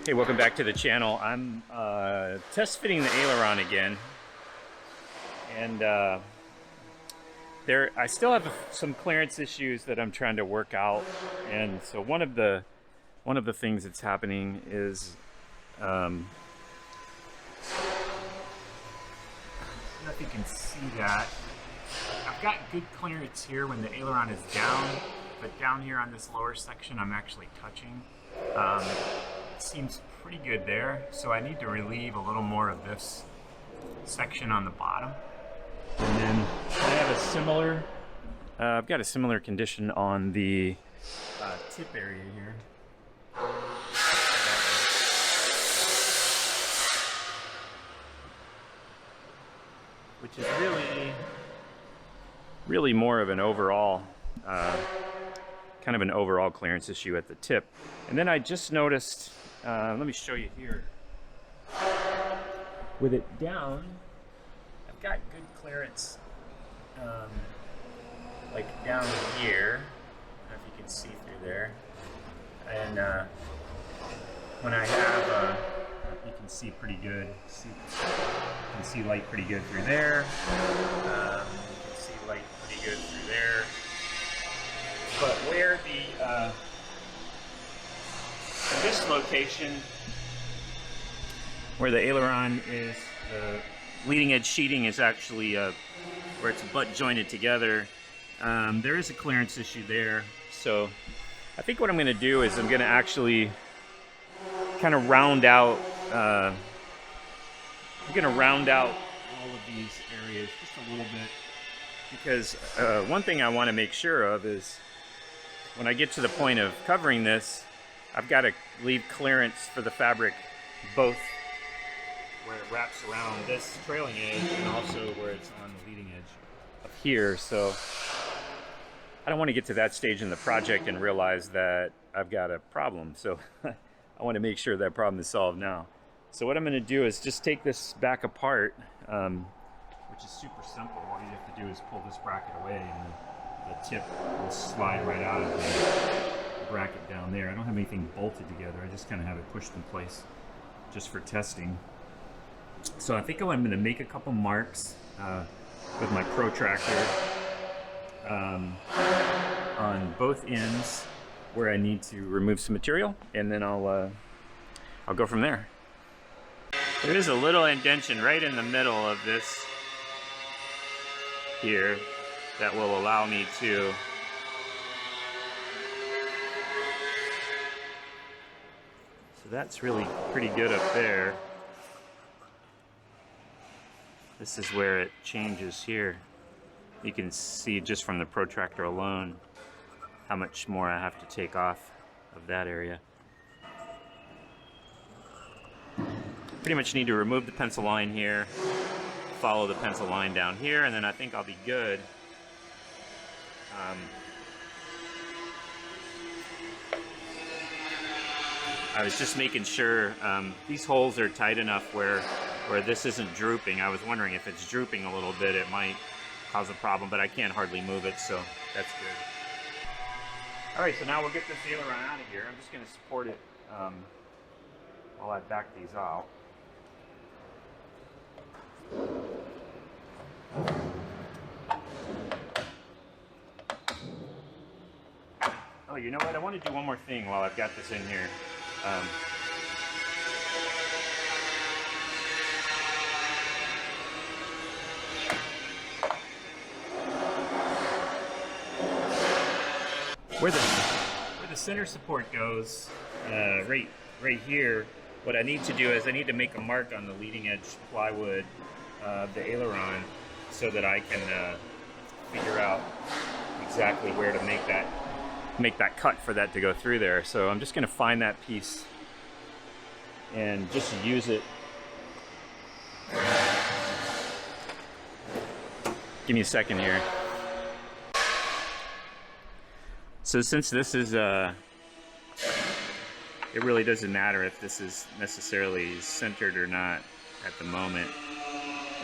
Hey, welcome back to the channel. I'm test fitting the aileron again, and I still have some clearance issues that I'm trying to work out. And so one of the things that's happening is I don't know if you can see that I've got good clearance here when the aileron is down, but down here on this lower section, I'm actually touching. Seems pretty good there, so I need to relieve a little more of this section on the bottom. And then I have a similar, I've got a similar condition on the tip area here. Which is really more of an overall, kind of an overall clearance issue at the tip. And then I just noticed, let me show you here. With it down, I've got good clearance, like down here. I don't know if you can see through there. And when I have, you can see pretty good. You can see light pretty good through there. You can see light pretty good through there. But where this location, where the aileron is, the leading edge sheeting is actually where it's butt jointed together, there is a clearance issue there. So I think what I'm going to do is I'm going to actually kind of round out, I'm going to round out all of these areas just a little bit, because one thing I want to make sure of is when I get to the point of covering this, I've got to leave clearance for the fabric, both where it wraps around this trailing edge and also where it's on the leading edge up here. So I don't want to get to that stage in the project and realize that I've got a problem. So I want to make sure that problem is solved now. So what I'm going to do is just take this back apart, which is super simple. All you have to do is pull this bracket away and the tip will slide right out of the bracket down there. I don't have anything bolted together. I just kind of have it pushed in place just for testing. So I think I'm going to make a couple marks with my protractor on both ends where I need to remove some material, and then I'll go from there. There is a little indentation right in the middle of this here that will allow me to so that's really pretty good up there. This is where it changes here. You can see just from the protractor alone how much more I have to take off of that area. Pretty much need to remove the pencil line here, follow the pencil line down here, and then I think I'll be good. I was just making sure these holes are tight enough where this isn't drooping. I was wondering if it's drooping a little bit, it might cause a problem, but I can't hardly move it, so that's good. All right, so now we'll get this aileron out of here. I'm just going to support it while I back these out. Oh, you know what? I want to do one more thing while I've got this in here. Where the center support goes, right here, what I need to do is I need to make a mark on the leading edge plywood of the aileron so that I can figure out exactly where to make that cut for that to go through there. So I'm just going to find that piece and just use it. Give me a second here. So since this is it really doesn't matter if this is necessarily centered or not at the moment.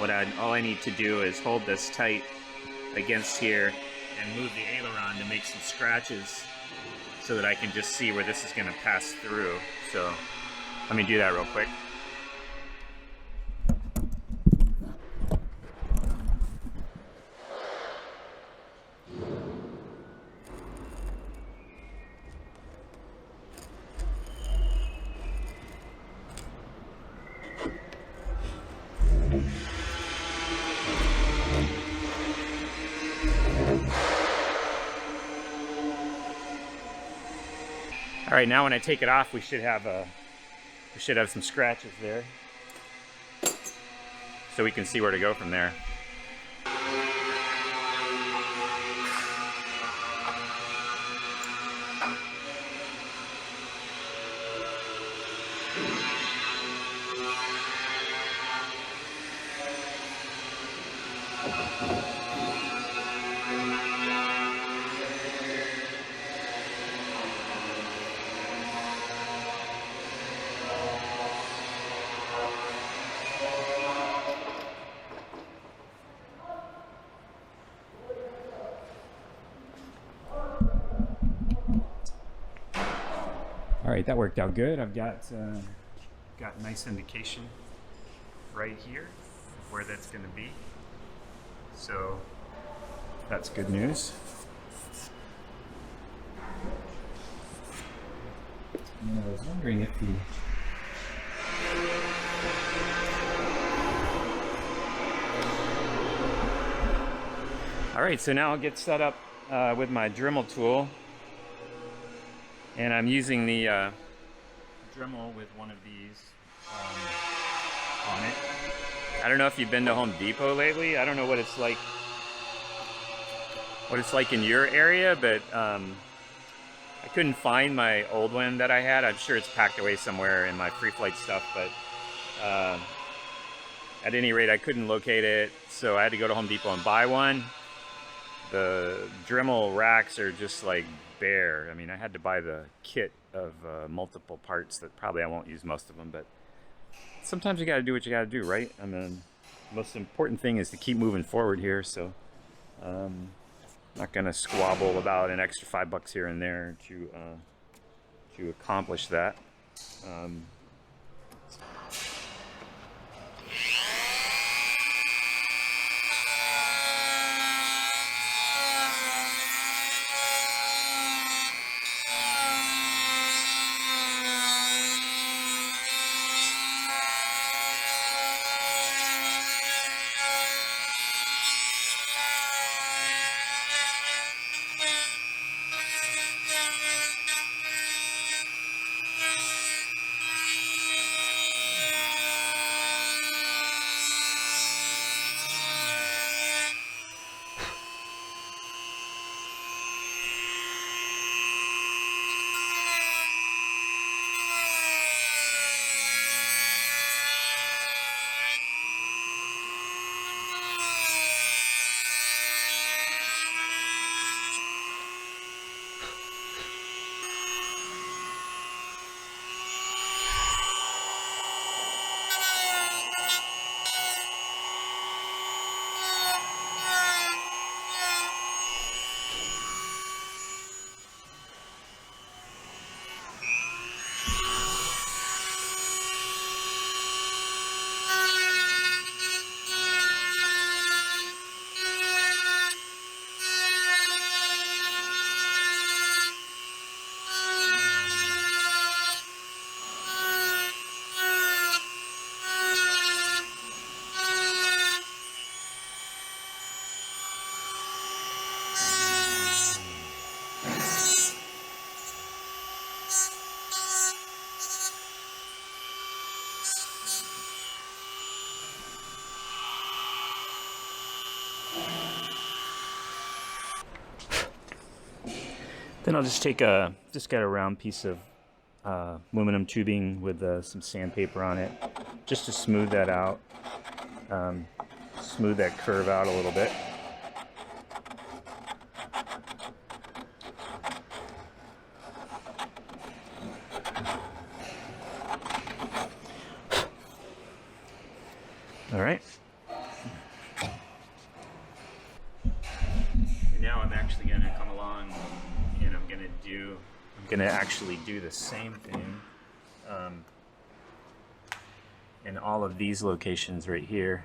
All I need to do is hold this tight against here and move the aileron to make some scratches so that I can just see where this is going to pass through. So Let me do that real quick. All right, now when I take it off, we should have some scratches there, so we can see where to go from there. All right, that worked out good. I've got a nice indication right here of where that's going to be. So that's good news. And I was wondering if All right, so now I'll get set up with my Dremel tool. And I'm using the Dremel with one of these on it. I don't know if you've been to Home Depot lately. I don't know what it's like in your area, but I couldn't find my old one that I had. I'm sure it's packed away somewhere in my free flight stuff, but at any rate, I couldn't locate it, so I had to go to Home Depot and buy one. The Dremel racks are just like bare. I mean, I had to buy the kit of multiple parts that probably I won't use most of them, but sometimes you got to do what you got to do, right? I mean, the most important thing is to keep moving forward here, so not gonna squabble about an extra $5 here and there to accomplish that. Then I'll just take just got a round piece of aluminum tubing with some sandpaper on it, just to smooth that out, smooth that curve out a little bit. All right. And now I'm actually going to come along and I'm going to actually do the same thing in all of these locations right here.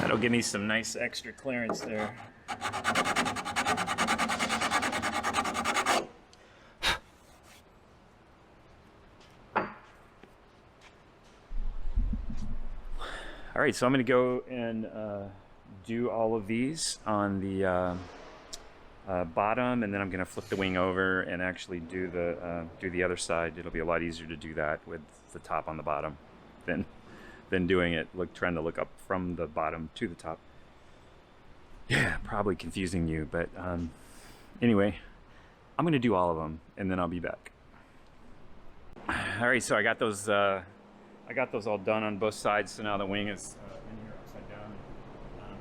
That'll give me some nice extra clearance there. All right, so I'm going to go and do all of these on the bottom, and then I'm going to flip the wing over and actually do the other side. It'll be a lot easier to do that with the top on the bottom than doing it trying to look up from the bottom to the top. Yeah, probably confusing you, but anyway, I'm going to do all of them, and then I'll be back. All right, so I got those all done on both sides. So now the wing is in here upside down.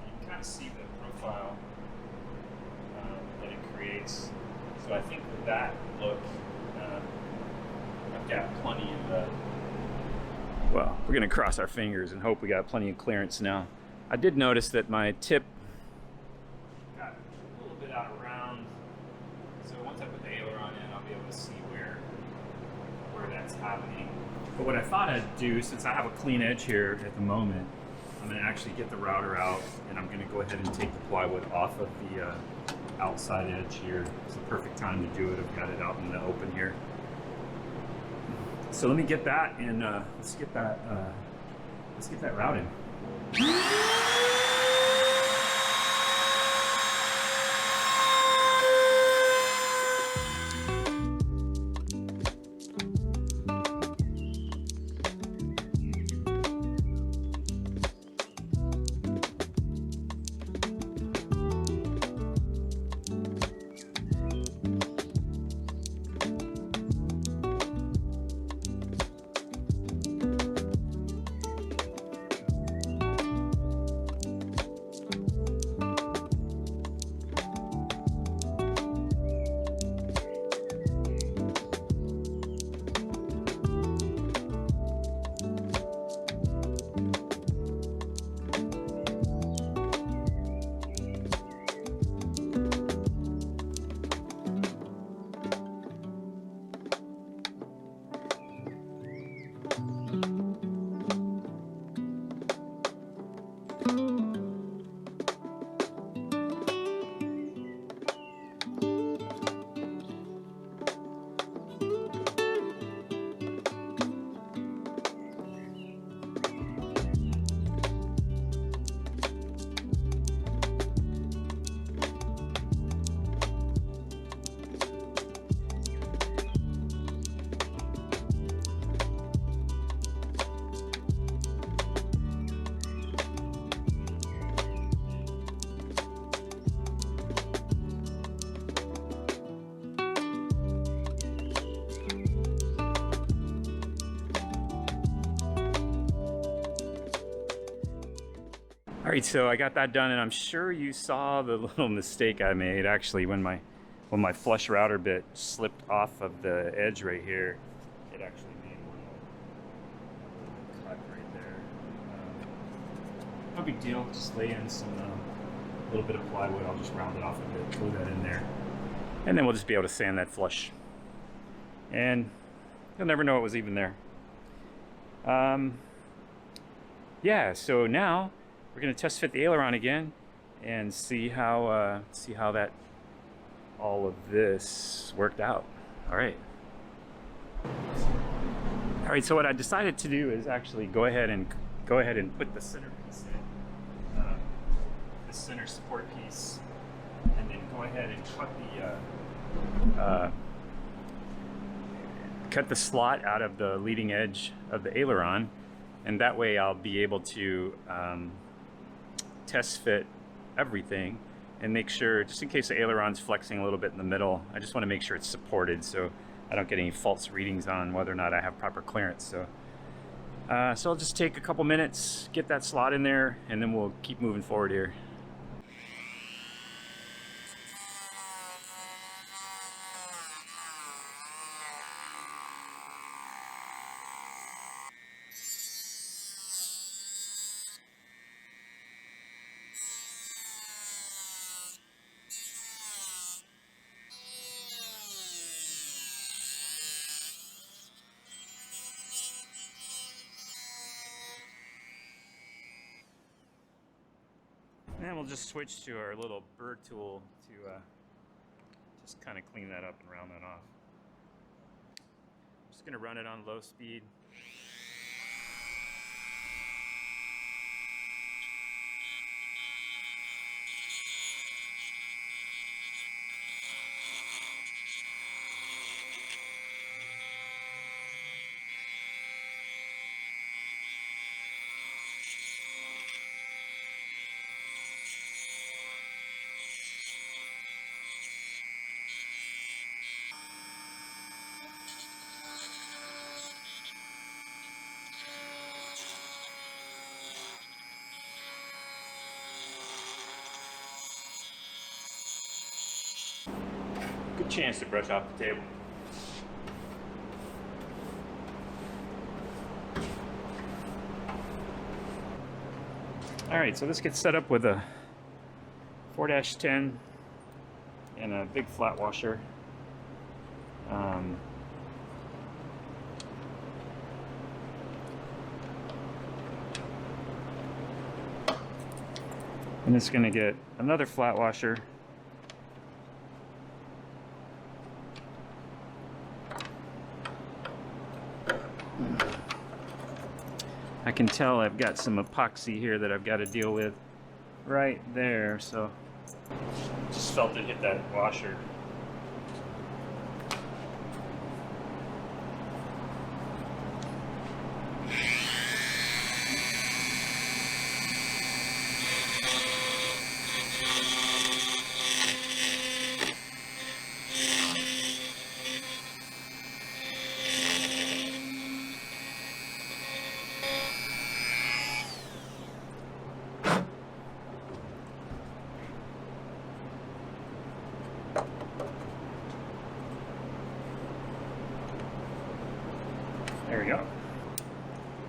You can kind of see the profile that it creates. So I think with that look, I've got plenty of well, we're gonna cross our fingers and hope we got plenty of clearance now. I did notice that my tip got a little bit out of round. So once I put the aileron in, I'll be able to see where that's happening. But what I thought I'd do, since I have a clean edge here at the moment, I'm going to actually get the router out, and I'm going to go ahead and take the plywood off of the outside edge here. It's the perfect time to do it. I've got it out in the open here. So let me get that, and let's get that routed. All right, so I got that done, and I'm sure you saw the little mistake I made actually when my flush router bit slipped off of the edge right here. It actually made one little cut right there. No big deal. Just lay in some little bit of plywood. I'll just round it off a bit, glue that in there, and then we'll just be able to sand that flush. And you'll never know it was even there. Yeah. So now we're going to test fit the aileron again and see how that all of this worked out. All right, so what I decided to do is actually go ahead and put the center piece in, the center support piece and then go ahead and cut the slot out of the leading edge of the aileron, and that way I'll be able to test fit everything and make sure, just in case the aileron's flexing a little bit in the middle, I just want to make sure it's supported so I don't get any false readings on whether or not I have proper clearance. So I'll just take a couple minutes, get that slot in there, and then we'll keep moving forward here. And we'll just switch to our little bird tool to just kind of clean that up and round that off. I'm just going to run it on low speed. Good chance to brush off the table. Alright, so this gets set up with a 4-10 and a big flat washer. And it's going to get another flat washer. I can tell I've got some epoxy here that I've got to deal with right there, so just felt it hit that washer. There we go.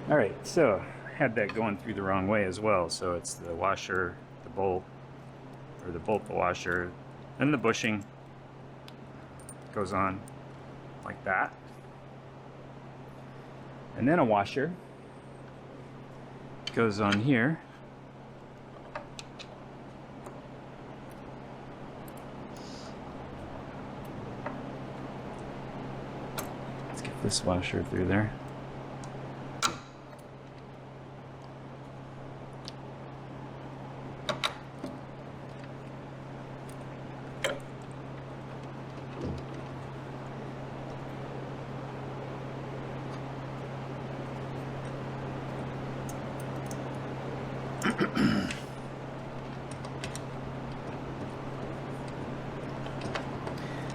All right, so I had that going through the wrong way as well. So it's the washer, the bolt, or the bolt, the washer, then the bushing goes on like that. And then a washer goes on here. This washer through there.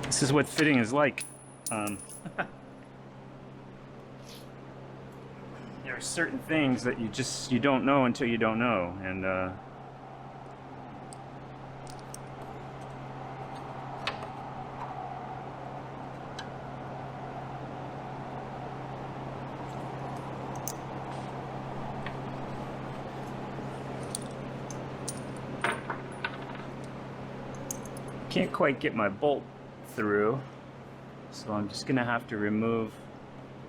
This is what fitting is like. There are certain things that you don't know until you don't know, and can't quite get my bolt through, so I'm just gonna have to remove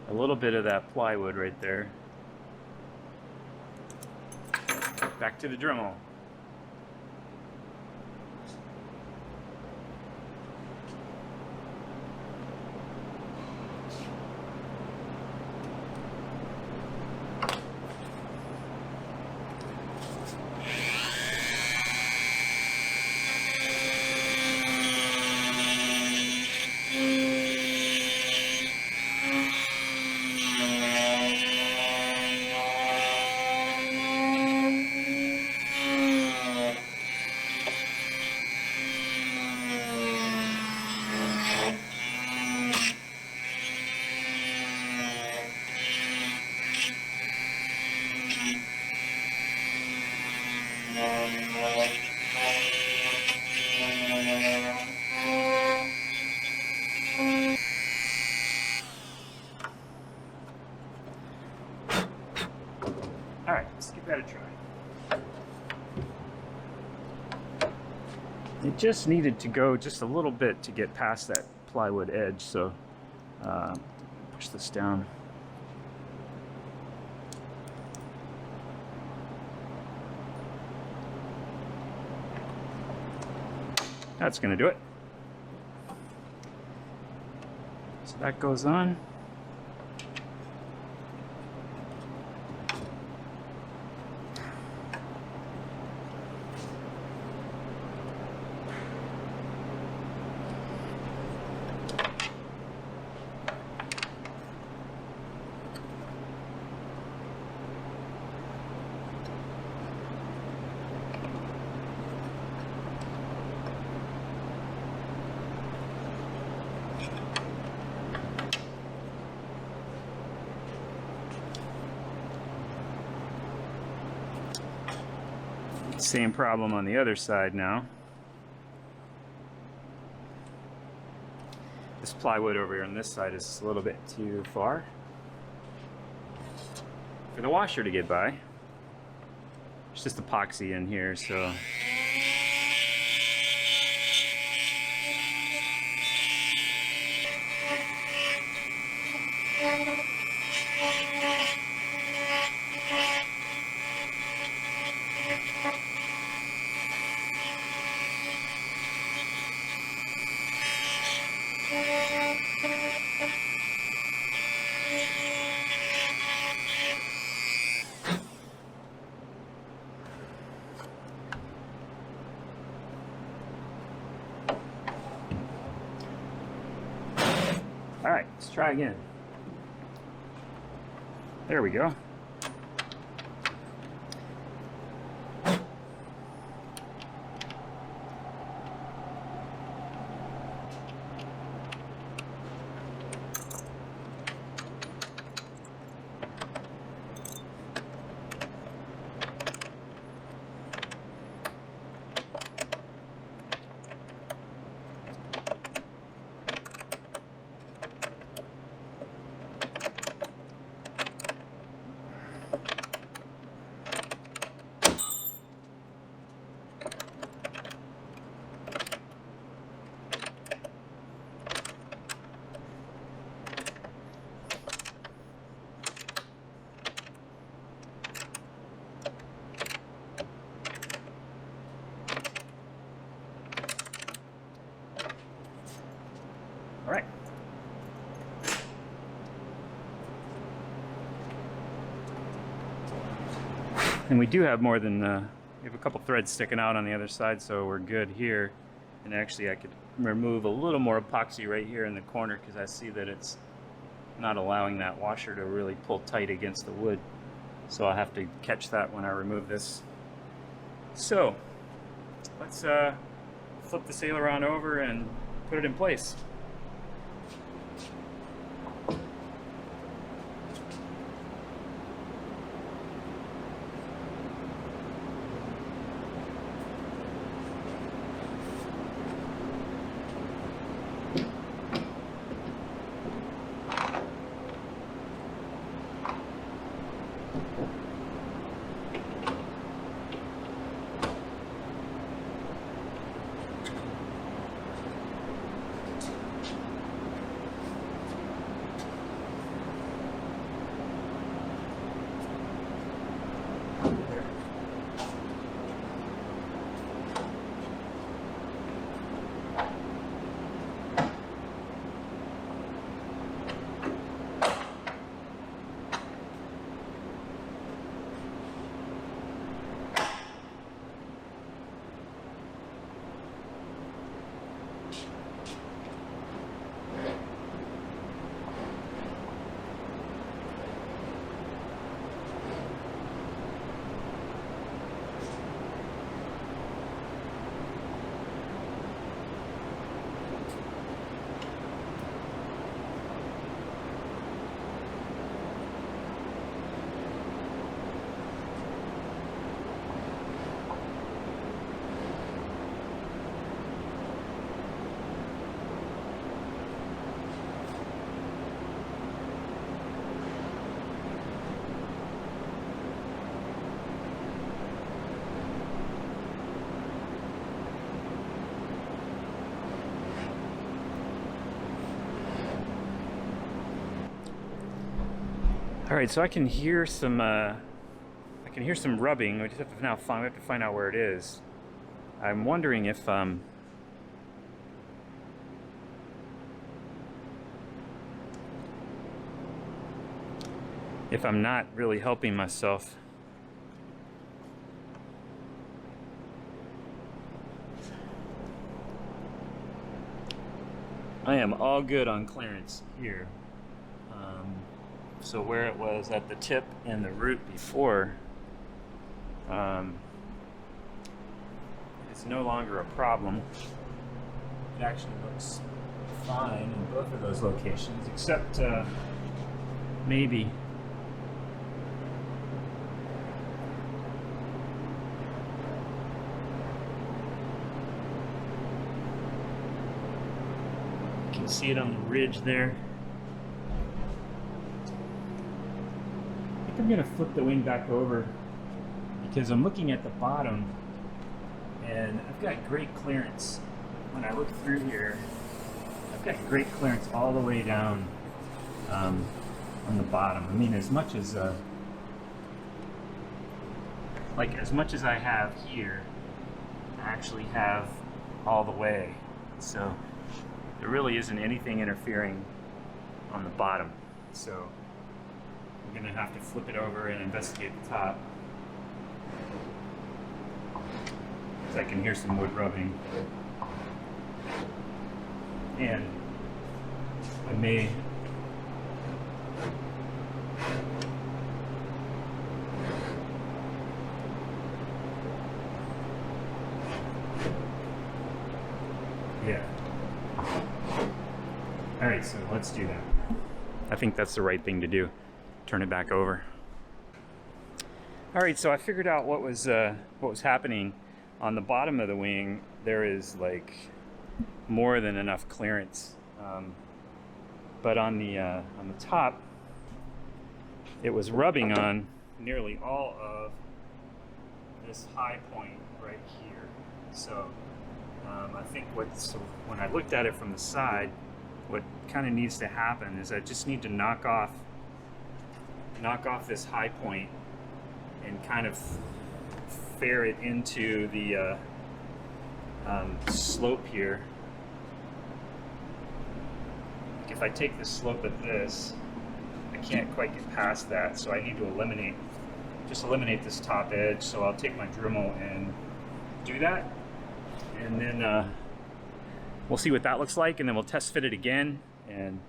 a little bit of that plywood right there. Back to the Dremel. Alright, let's give that a try. It just needed to go just a little bit to get past that plywood edge, so push this down. That's going to do it. So that goes on. Same problem on the other side now. This plywood over here on this side is a little bit too far for the washer to get by. It's just epoxy in here, so all right, let's try again. There we go. All right. And we do have more than, we have a couple threads sticking out on the other side, so we're good here. And actually I could remove a little more epoxy right here in the corner because I see that it's not allowing that washer to really pull tight against the wood. So I'll have to catch that when I remove this. So let's flip the aileron over and put it in place. All right, so I can hear some rubbing. We just have to now find out where it is. I'm wondering if I'm not really helping myself. I am all good on clearance here. So where it was at the tip and the root before, it's no longer a problem. It actually looks fine in both of those locations, except maybe you can see it on the ridge there. I think I'm going to flip the wing back over because I'm looking at the bottom and I've got great clearance. When I look through here, I've got great clearance all the way down on the bottom. I mean, as much as I have here, I actually have all the way. So there really isn't anything interfering on the bottom. So I'm going to have to flip it over and investigate the top. Because I can hear some wood rubbing. And I may all right, so let's do that. I think that's the right thing to do. Turn it back over. All right, so I figured out what was happening on the bottom of the wing. There is like more than enough clearance, but on the top, it was rubbing on nearly all of this high point right here. So I think when I looked at it from the side, what kind of needs to happen is I just need to knock off this high point and kind of fare it into the slope here. Like if I take the slope of this, I can't quite get past that, so I need to eliminate this top edge. So I'll take my Dremel and do that, and then we'll see what that looks like, and then we'll test fit it again. And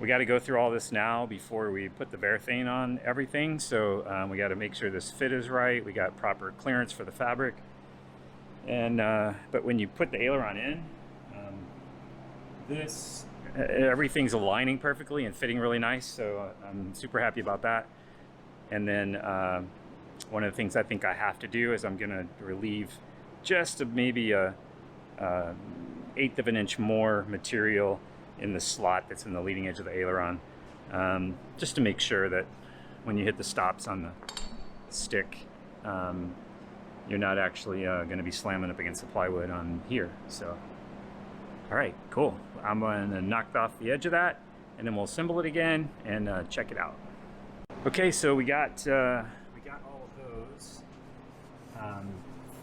we got to go through all this now before we put the Varathane on everything. So we got to make sure this fit is right. We got proper clearance for the fabric. And but when you put the aileron in, everything's aligning perfectly and fitting really nice. So I'm super happy about that. And then one of the things I think I have to do is I'm going to relieve just maybe a 1/8 of an inch more material in the slot that's in the leading edge of the aileron, just to make sure that when you hit the stops on the stick, you're not actually going to be slamming up against the plywood on here. So, all right, cool. I'm going to knock off the edge of that, and then we'll assemble it again and check it out. Okay, so we got all of those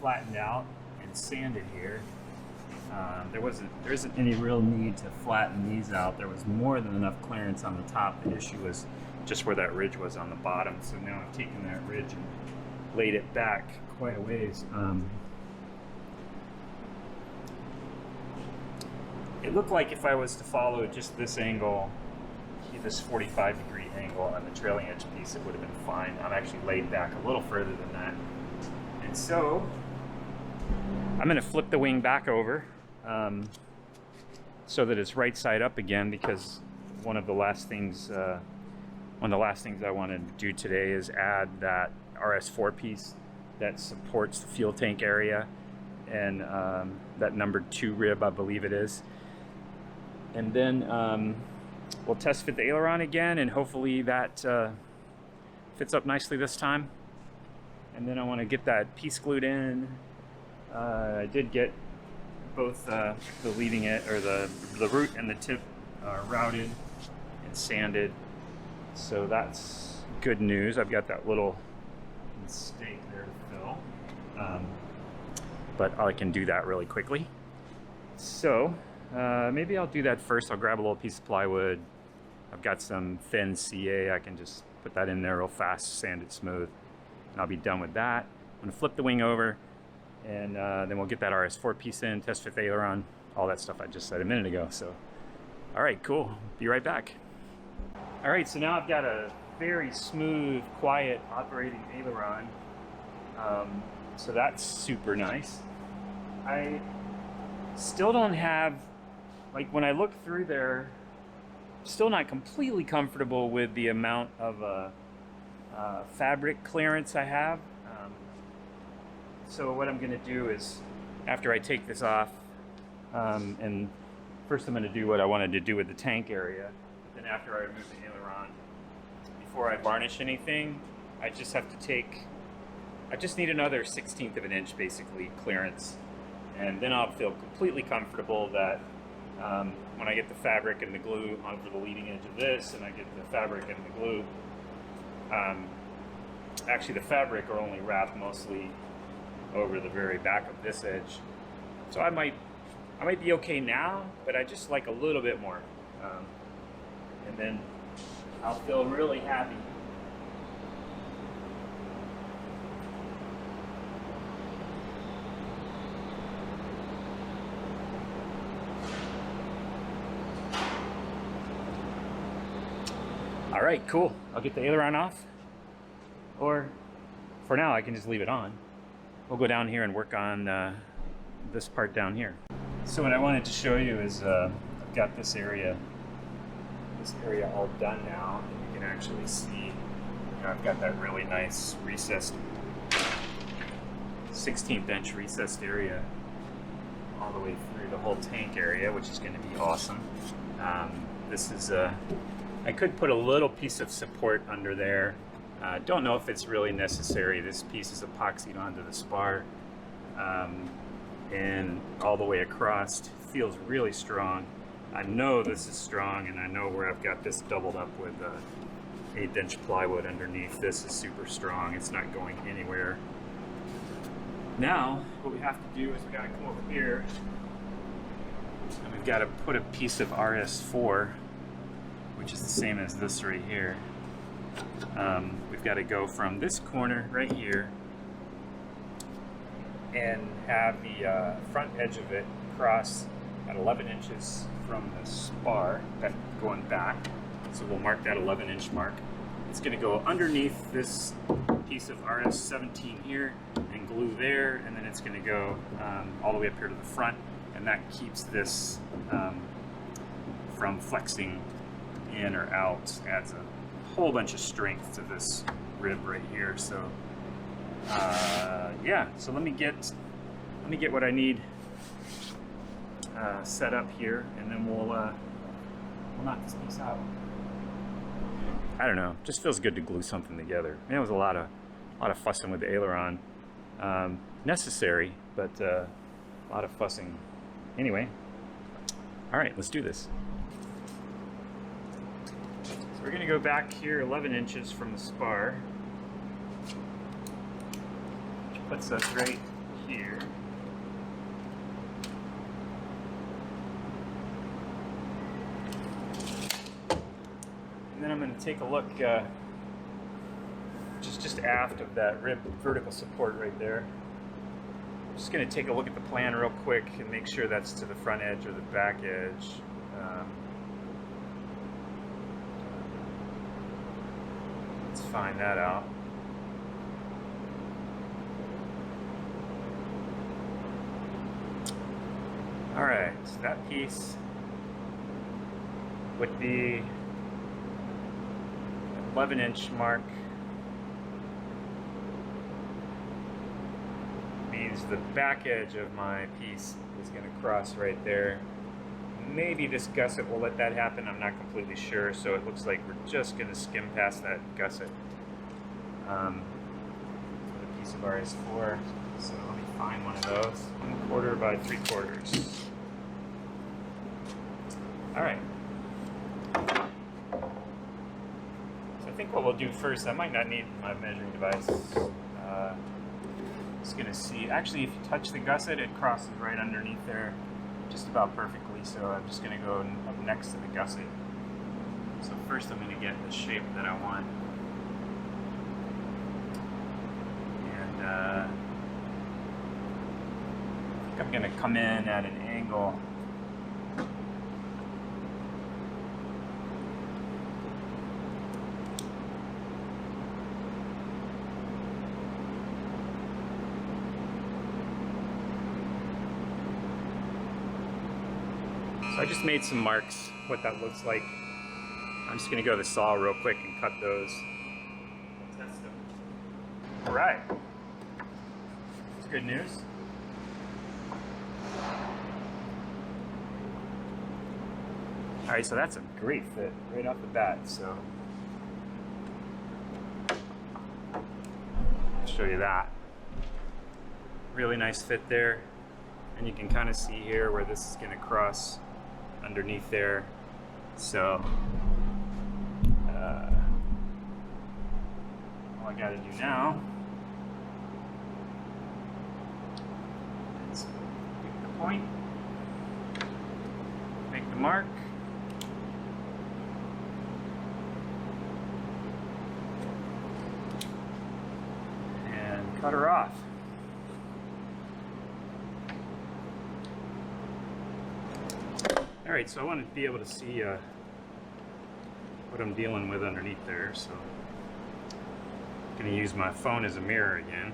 flattened out and sanded here. There isn't any real need to flatten these out. There was more than enough clearance on the top. The issue was just where that ridge was on the bottom. So now I've taken that ridge and laid it back quite a ways. It looked like if I was to follow just this angle, this 45-degree angle on the trailing edge piece, it would have been fine. I'm actually laid back a little further than that. And so I'm going to flip the wing back over so that it's right side up again, because one of the last things I wanted to do today is add that RS4 piece that supports the fuel tank area, and that number 2 rib, I believe it is. And then we'll test fit the aileron again, and hopefully that fits up nicely this time. And then I want to get that piece glued in. I did get both the leading edge, or the root and the tip routed and sanded. So that's good news. I've got that little mistake there to fill. But I can do that really quickly. So maybe I'll do that first. I'll grab a little piece of plywood. I've got some thin CA. I can just put that in there real fast, sand it smooth, and I'll be done with that. I'm gonna flip the wing over, and then we'll get that RS4 piece in, test fit the aileron, all that stuff I just said a minute ago. So, all right, cool. Be right back. All right, so now I've got a very smooth, quiet operating aileron. So that's super nice. I still don't have, like when I look through there, still not completely comfortable with the amount of fabric clearance I have. So what I'm gonna do is, after I take this off, and first I'm gonna do what I wanted to do with the tank area, then after I remove the aileron, before I varnish anything, I just have to take, I just need another 1/16 of an inch basically clearance, and then I'll feel completely comfortable that when I get the fabric and the glue onto the leading edge of this, and I get the fabric and the glue, actually the fabric are only wrapped mostly over the very back of this edge, so I might be okay now, but I just like a little bit more, and then I'll feel really happy. All right, cool. I'll get the aileron off, or for now I can just leave it on. We'll go down here and work on this part down here. So what I wanted to show you is I've got this area all done now, and you can actually see, I've got that really nice recessed 1/16 inch recessed area all the way through the whole tank area, which is going to be awesome. This is I could put a little piece of support under there. Don't know if it's really necessary. This piece is epoxied onto the spar, and all the way across. Feels really strong. I know this is strong, and I know where I've got this doubled up with 1/8 inch plywood underneath. This is super strong. It's not going anywhere. Now, what we have to do is we got to come over here, and we've got to put a piece of RS4, which is the same as this right here. We've got to go from this corner right here and have the front edge of it cross at 11 inches from the spar, that going back. So we'll mark that 11 inch mark. It's going to go underneath this piece of RS17 here and glue there, and then it's going to go all the way up here to the front, and that keeps this from flexing in or out. Adds a whole bunch of strength to this rib right here. So yeah, so let me get what I need set up here, and then we'll knock this piece out. I don't know, just feels good to glue something together. Man, it was a lot of fussing with the aileron. Necessary, but a lot of fussing. Anyway, all right, let's do this. So we're gonna go back here 11 inches from the spar, which puts us right here. And then I'm going to take a look just aft of that rib vertical support right there. I'm just going to take a look at the plan real quick and make sure that's to the front edge or the back edge. Let's find that out. Alright, so that piece would be 11 inch mark. Means the back edge of my piece is going to cross right there. Maybe this gusset will let that happen, I'm not completely sure, so it looks like we're just going to skim past that gusset with a piece of RS4. So let me find one of those. 1/4 by 3/4. Alright. we'll do first, I might not need my measuring device. Just gonna see. Actually, if you touch the gusset, it crosses right underneath there, just about perfectly. So I'm just gonna go up next to the gusset. So first, I'm gonna get the shape that I want, and I think I'm gonna come in at an angle. So I just made some marks, what that looks like. I'm just gonna go to the saw real quick and cut those. Test them. All right, that's good news. All right, so that's a great fit right off the bat. So I'll show you that. Really nice fit there. And you can kind of see here where this is gonna cross underneath there. So all I gotta do now is pick the point, make the mark, and cut her off. All right, so I want to be able to see what I'm dealing with underneath there, so I'm going to use my phone as a mirror again.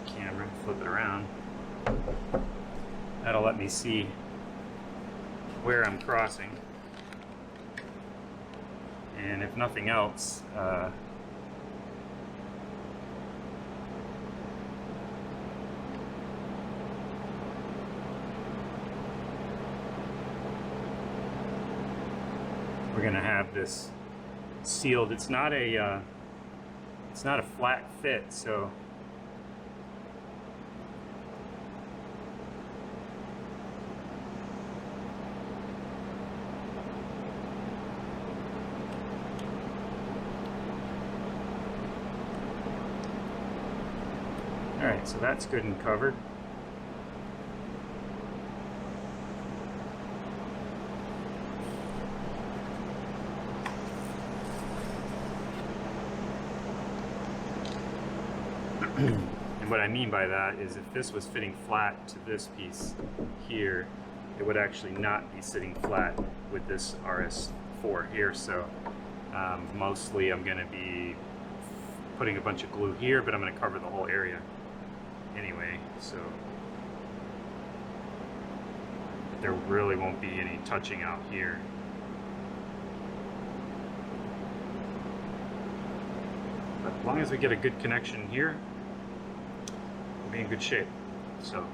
Camera, flip it around. That'll let me see where I'm crossing. And if nothing else, we're going to have this sealed. It's not a flat fit, so all right, so that's good and covered. And what I mean by that is if this was fitting flat to this piece here, it would actually not be sitting flat with this RS4 here. So mostly I'm going to be putting a bunch of glue here, but I'm going to cover the whole area anyway. So there really won't be any touching out here. But as long as we get a good connection here, we'll be in good shape. So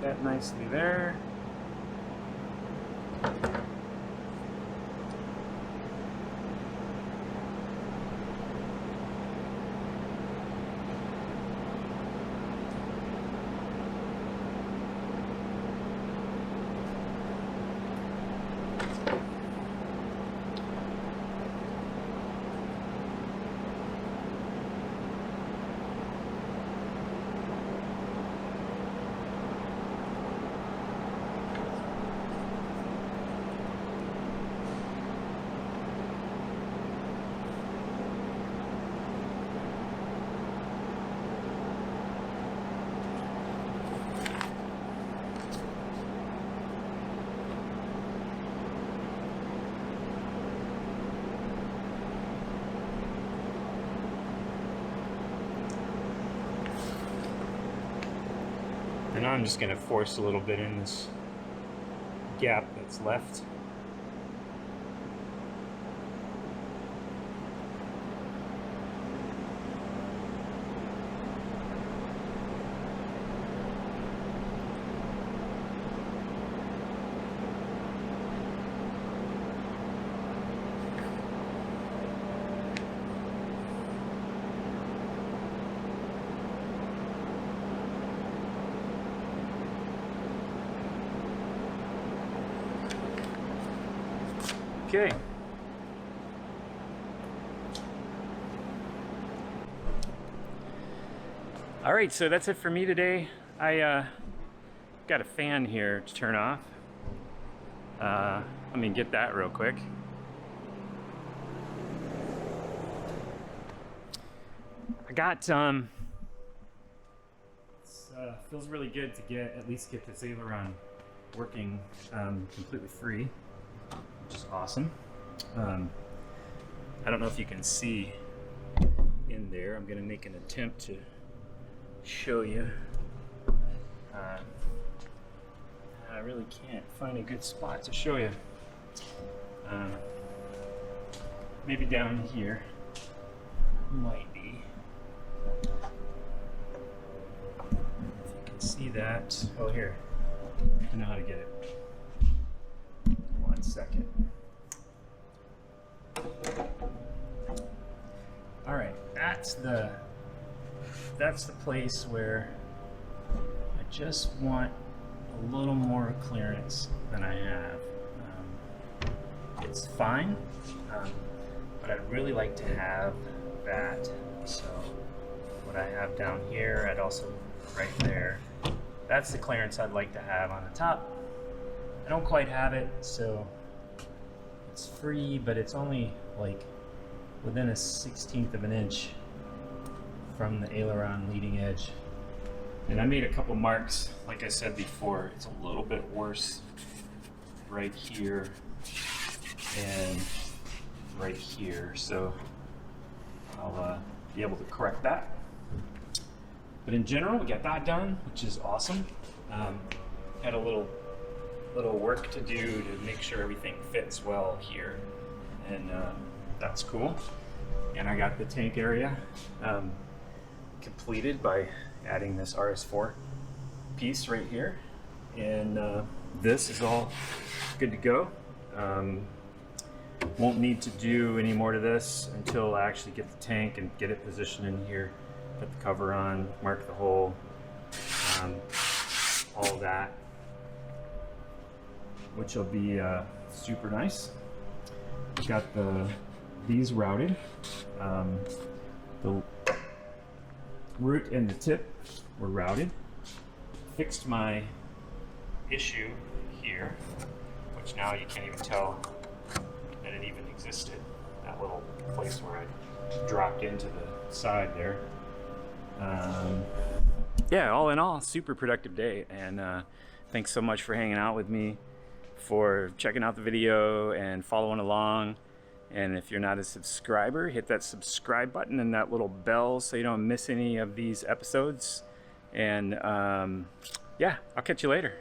that nicely there. I'm just going to force a little bit in this gap that's left. Okay. All right, so that's it for me today. I got a fan here to turn off. Let me get that real quick. I got feels really good to at least get this aileron working completely free, which is awesome. I don't know if you can see in there. I'm going to make an attempt to show you. I really can't find a good spot to show you. Maybe down here might be. If you can see that. Oh, here. I know how to get it. 1 second. All right, that's the place where I just want a little more clearance than I have. It's fine, but I'd really like to have that. So what I have down here, I'd also right there. That's the clearance I'd like to have on the top. I don't quite have it, so it's free, but it's only like within a 1/16 of an inch from the aileron leading edge. And I made a couple marks, like I said before. It's a little bit worse right here and right here, so I'll be able to correct that. But in general, we got that done, which is awesome. Had a little work to do to make sure everything fits well here, and that's cool. And I got the tank area completed by adding this RS4 piece right here, and this is all good to go. Won't need to do any more to this until I actually get the tank and get it positioned in here, put the cover on, mark the hole, all that, which will be super nice. Got these routed. The root and the tip were routed. Fixed my issue here, which now you can't even tell that it even existed. That little place where I dropped into the side there. Yeah, all in all, super productive day, and thanks so much for hanging out with me, for checking out the video and following along. And if you're not a subscriber, hit that subscribe button and that little bell so you don't miss any of these episodes. And yeah, I'll catch you later.